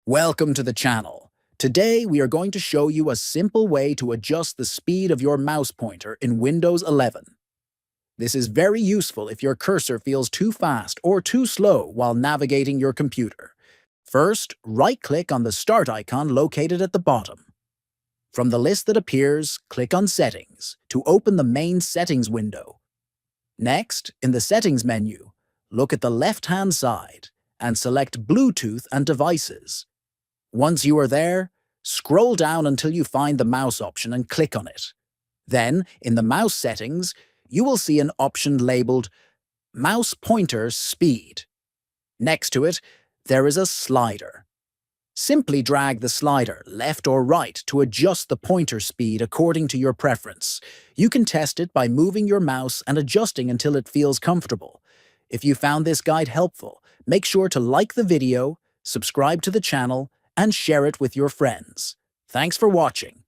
Welcome to the channel. Today we are going to show you a simple way to adjust the speed of your mouse pointer in Windows 11. This is very useful if your cursor feels too fast or too slow while navigating your computer. First, right-click on the Start icon located at the bottom. From the list that appears, click on Settings to open the main Settings window. Next, in the Settings menu, look at the left-hand side and select Bluetooth and Devices. Once you are there, scroll down until you find the mouse option and click on it. Then, in the mouse settings, you will see an option labeled Mouse Pointer Speed. Next to it, there is a slider. Simply drag the slider left or right to adjust the pointer speed according to your preference. You can test it by moving your mouse and adjusting until it feels comfortable. If you found this guide helpful, make sure to like the video, subscribe to the channel, and share it with your friends. Thanks for watching.